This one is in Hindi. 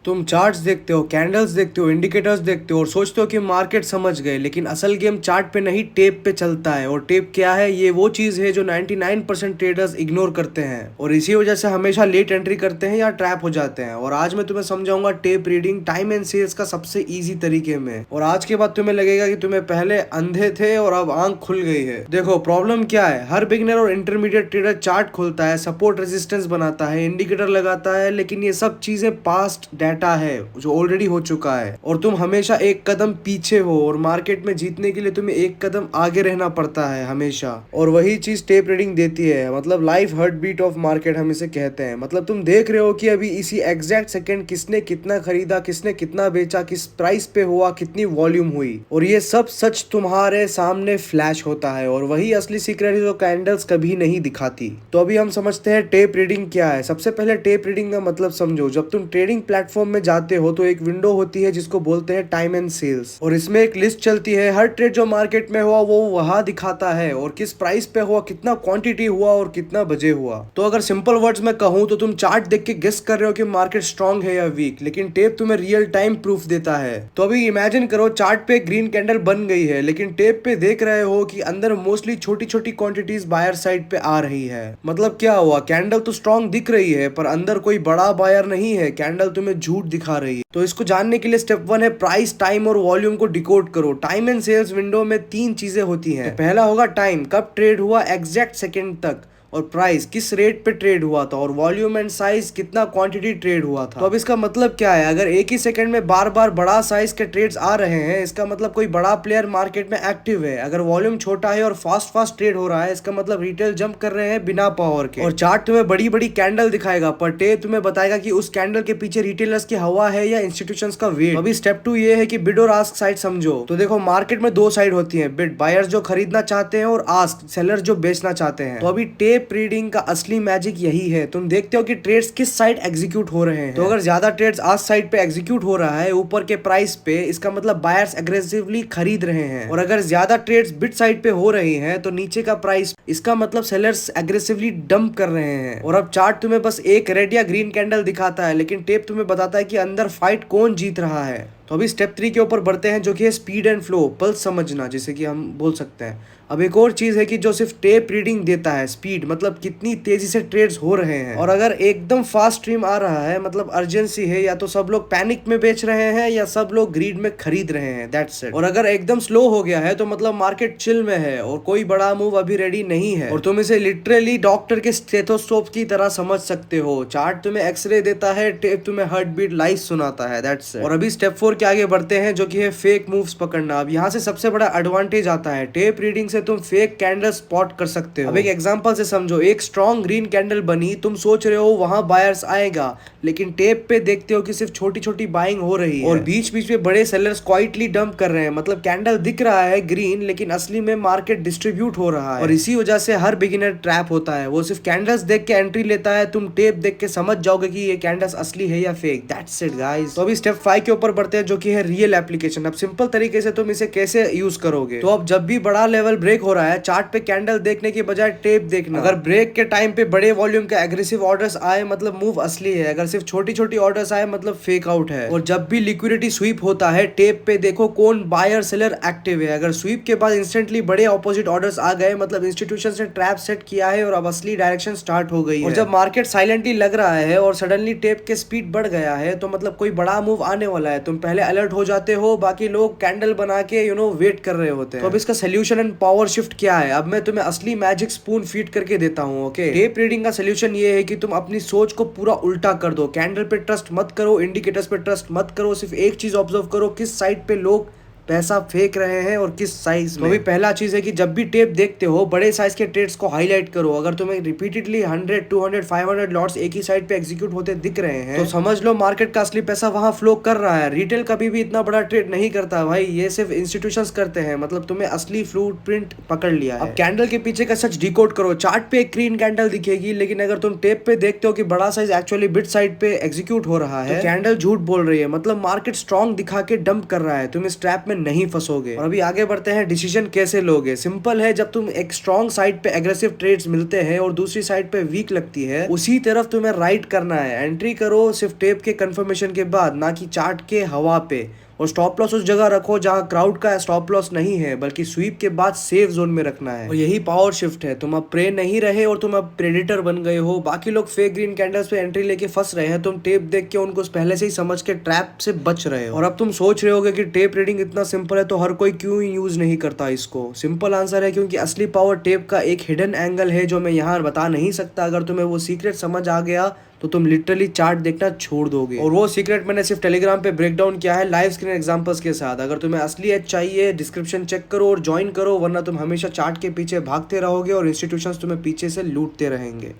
तुम चार्ट्स देखते हो, कैंडल्स देखते हो, इंडिकेटर्स देखते हो और सोचते हो कि मार्केट समझ गए, लेकिन असल गेम चार्ट पे नहीं टेप पे चलता है। और टेप क्या है? ये वो चीज है जो 99% ट्रेडर्स इग्नोर करते हैं और इसी वजह से हमेशा लेट एंट्री करते हैं या ट्रैप हो जाते हैं। और आज मैं तुम्हें समझाऊंगा tape reading time and sales का सबसे इजी तरीके में। और आज के बाद तुम्हें लगेगा कि तुम्हें पहले अंधे थे और अब आंख खुल गई है। देखो प्रॉब्लम क्या है, हर बिगिनर और इंटरमीडिएट ट्रेडर चार्ट खोलता है, सपोर्ट रेजिस्टेंस बनाता है, इंडिकेटर लगाता है, लेकिन ये सब चीजें पास्ट डाटा है जो ऑलरेडी हो चुका है। और तुम हमेशा एक कदम पीछे हो और मार्केट में जीतने के लिए तुम्हें एक कदम आगे रहना पड़ता है हमेशा। और वही चीज टेप रीडिंग देती है, मतलब life heart beat of market हम इसे कहते हैं। मतलब तुम देख रहे हो कि अभी इसी एग्जैक्ट सेकंड किसने कितना खरीदा, किसने कितना बेचा, किस प्राइस पे हुआ, कितनी वॉल्यूम हुई, और ये सब सच तुम्हारे सामने फ्लैश होता है। और वही असली सीक्रेट है जो कैंडल्स कभी नहीं दिखाती। तो अभी हम समझते हैं टेप रीडिंग क्या है। सबसे पहले टेप रीडिंग का मतलब समझो। जब तुम ट्रेडिंग प्लेटफॉर्म में जाते हो तो एक विंडो होती है जिसको बोलते हैं टाइम एंड सेल्स, और इसमें एक लिस्ट चलती है। हर ट्रेड जो मार्केट में हुआ वो वहां दिखाता है, और किस प्राइस पे हुआ, कितना क्वांटिटी हुआ और कितना बजे हुआ। तो अगर सिंपल वर्ड्स में कहूं तो तुम चार्ट देख के गेस कर रहे हो कि मार्केट स्ट्रांग है या वीक, लेकिन टेप तुम्हें रियल टाइम प्रूफ देता है। तो अभी इमेजिन करो चार्ट पे ग्रीन कैंडल बन गई है, लेकिन टेप पे देख रहे हो कि अंदर मोस्टली छोटी छोटी क्वांटिटीज बायर साइड पे आ रही है। मतलब क्या हुआ, कैंडल तो स्ट्रांग दिख रही है पर अंदर कोई बड़ा बायर नहीं है, कैंडल तुम्हें झूठ दिखा रही है। तो इसको जानने के लिए स्टेप 1 है प्राइस, टाइम और वॉल्यूम को डिकोड करो। टाइम एंड सेल्स विंडो में 3 चीजें होती हैं। तो पहला होगा टाइम, कब ट्रेड हुआ एग्जैक्ट सेकंड तक, और प्राइस किस रेट पे ट्रेड हुआ था, और वॉल्यूम एंड साइज कितना क्वांटिटी ट्रेड हुआ था। तो अब इसका मतलब क्या है, अगर एक ही सेकंड में बार बार बड़ा साइज के ट्रेड्स आ रहे हैं इसका मतलब कोई बड़ा प्लेयर मार्केट में एक्टिव है। अगर वॉल्यूम छोटा है और फास्ट ट्रेड हो रहा है इसका मतलब रिटेल जंप कर रहे हैं बिना पावर के। और चार्ट तुम्हें बड़ी बड़ी कैंडल दिखाएगा पर टेप तुम्हें बताएगा कि उस कैंडल के पीछे रिटेलर्स की हवा है या इंस्टीट्यूशंस का वेट। अभी स्टेप 2 ये है कि बिड और आस्क साइड समझो। तो देखो मार्केट में 2 साइड होती है, बिड बायर्स जो खरीदना चाहते हैं और आस्क सेलर्स जो बेचना चाहते हैं। तो अभी टेप रीडिंग का असली मैजिक यही है, तुम देखते हो कि ट्रेड्स किस साइड एग्जीक्यूट हो रहे हैं। तो अगर ज्यादा ट्रेड्स आस्क साइड पे एग्जीक्यूट हो रहा है ऊपर के प्राइस पे, इसका मतलब बायर्स एग्रेसिवली खरीद रहे हैं। और अगर ज्यादा ट्रेड्स बिड साइड पे हो रही हैं तो नीचे का प्राइस, इसका मतलब सेलर्स एग्रेसिवली डंप कर रहे हैं। और अब चार्ट तुम्हें बस एक रेड या ग्रीन कैंडल दिखाता है, लेकिन टेप तुम्हें बताता है कि अंदर फाइट कौन जीत रहा है। तो अभी स्टेप 3 के ऊपर बढ़ते हैं जो कि है स्पीड एंड फ्लो, पल्स समझना जिसे कि हम बोल सकते हैं। अब एक और चीज है कि जो सिर्फ टेप रीडिंग देता है, स्पीड मतलब कितनी तेजी से ट्रेड्स हो रहे हैं। और अगर एकदम फास्ट स्ट्रीम आ रहा है मतलब अर्जेंसी है, या तो सब लोग पैनिक में बेच रहे हैं या सब लोग ग्रीड में खरीद रहे हैं, दैट्स इट। और अगर एकदम स्लो हो गया है तो मतलब मार्केट चिल में है और कोई बड़ा मूव अभी रेडी नहीं है। और तुम इसे लिटरली डॉक्टर के स्टेथोस्कोप की तरह समझ सकते हो। चार्ट तुम्हें एक्सरे देता है, टेप तुम्हें हार्ट बीट लाइव सुनाता है, दैट्स इट। और अभी स्टेप 4 के आगे बढ़ते हैं जो कि है फेक मूव्स पकड़ना। अब यहाँ से सबसे बड़ा एडवांटेज आता है, टेप रीडिंग से तुम फेक कैंडल स्पॉट कर सकते हो। अब एक एग्जांपल से समझो, एक स्ट्रॉन्ग ग्रीन कैंडल बनी, तुम सोच रहे हो वहां बायर्स आएगा, लेकिन टेप पे देखते हो कि सिर्फ छोटी छोटी बाइंग हो रही है और बीच बीच में बड़े सेलर्स क्वाइटली डंप कर रहे हैं। मतलब कैंडल दिख रहा है ग्रीन, लेकिन असली में मार्केट डिस्ट्रीब्यूट हो रहा है। और इसी वजह से हर बिगिनर ट्रैप होता है, वो सिर्फ कैंडल्स देख के एंट्री लेता है। तुम टेप देख के समझ जाओगे कि ये कैंडल्स असली है या फेक, दैट्स इट गाइस। तो अभी स्टेप 5 के ऊपर बढ़ते हैं जो कि है रियल एप्लीकेशन। अब सिंपल तरीके से तुम इसे कैसे यूज करोगे। तो अब जब भी बड़ा लेवल ब्रेक हो रहा है, चार्ट पे कैंडल देखने के बजाय टेप देखना। अगर ब्रेक के टाइम पे बड़े वॉल्यूम के एग्रेसिव ऑर्डर्स आए मतलब मूव असली है, अगर सिर्फ छोटी छोटी ऑर्डर्स आए मतलब फेक आउट है। और जब भी लिक्विडिटी स्वीप होता है, टेप पे देखो कौन बायर सेलर एक्टिव है। अगर स्वीप के बाद इंस्टेंटली बड़े ऑपोजिट ऑर्डर्स आ गए मतलब इंस्टीट्यूशन ने ट्रैप सेट किया है और अब असली डायरेक्शन स्टार्ट हो गई है। और जब मार्केट साइलेंटली लग रहा है और सडनली टेप के स्पीड बढ़ गया है तो मतलब कोई बड़ा मूव आने वाला है। तुम पहले अलर्ट हो जाते हो, बाकी लोग कैंडल बना के वेट कर रहे होते हैं। तो अब इसका सोल्यूशन एंड पावर शिफ्ट क्या है, अब मैं तुम्हें असली मैजिक स्पून फीड करके देता हूँ। ओके, टेप रीडिंग का सोल्यूशन ये है कि तुम अपनी सोच को पूरा उल्टा कर दो। कैंडल पे ट्रस्ट मत करो, इंडिकेटर्स पे ट्रस्ट मत करो, सिर्फ एक चीज ऑब्जर्व करो, किस साइड पे लोग पैसा फेंक रहे हैं और किस साइज में। तो अभी पहला चीज है कि जब भी टेप देखते हो बड़े साइज के ट्रेड्स को हाईलाइट करो। अगर तुम्हें रिपीटेडली 100, 200, 500 लॉट्स एक ही साइड पे एग्जीक्यूट होते दिख रहे हैं तो समझ लो मार्केट का असली पैसा वहां फ्लो कर रहा है। रिटेल कभी भी इतना बड़ा ट्रेड नहीं करता भाई, ये सिर्फ इंस्टीट्यूशंस करते हैं। मतलब तुम्हें असली प्रिंट पकड़ लिया है। अब कैंडल के पीछे का सच डिकोड करो। चार्ट पे एक ग्रीन कैंडल दिखेगी, लेकिन अगर तुम टेप पे देखते हो कि बड़ा साइज एक्चुअली बिड साइड पे एग्जीक्यूट हो रहा है तो कैंडल झूठ बोल रही है। मतलब मार्केट स्ट्रॉन्ग दिखा के डंप कर रहा है। तुम इस ट्रैप में में नहीं फंसोगे। और अभी आगे बढ़ते हैं, डिसीजन कैसे लोगे। सिंपल है, जब तुम एक स्ट्रॉन्ग साइड पे एग्रेसिव ट्रेड्स मिलते हैं और दूसरी साइड पे वीक लगती है, उसी तरफ तुम्हें राइट करना है। एंट्री करो सिर्फ टेप के कंफर्मेशन के बाद, ना कि चार्ट के हवा पे। और स्टॉप लॉस उस जगह रखो जहां क्राउड का स्टॉप लॉस नहीं है, बल्कि स्वीप के बाद सेफ जोन में रखना है। और यही पावर शिफ्ट है, तुम अब प्रे नहीं रहे और तुम अब प्रेडिटर बन गए हो। बाकी लोग फेक ग्रीन कैंडल्स पे एंट्री लेके फंस रहे हैं, तुम टेप देख के उनको पहले से ही समझ के ट्रैप से बच रहे हो। और अब तुम सोच रहे होगे कि टेप रीडिंग इतना सिंपल है तो हर कोई क्यों यूज नहीं करता इसको। सिंपल आंसर है, क्योंकि असली पावर टेप का एक हिडन एंगल है जो मैं यहाँ बता नहीं सकता। अगर तुम्हें वो सीक्रेट समझ आ गया तो तुम लिटरली चार्ट देखना छोड़ दोगे। और वो सीक्रेट मैंने सिर्फ टेलीग्राम पे ब्रेक डाउन किया है लाइव स्क्रीन एग्जांपल्स के साथ। अगर तुम्हें असली एज चाहिए, डिस्क्रिप्शन चेक करो और ज्वाइन करो, वरना तुम हमेशा चार्ट के पीछे भागते रहोगे और इंस्टीट्यूशंस तुम्हें पीछे से लूटते रहेंगे।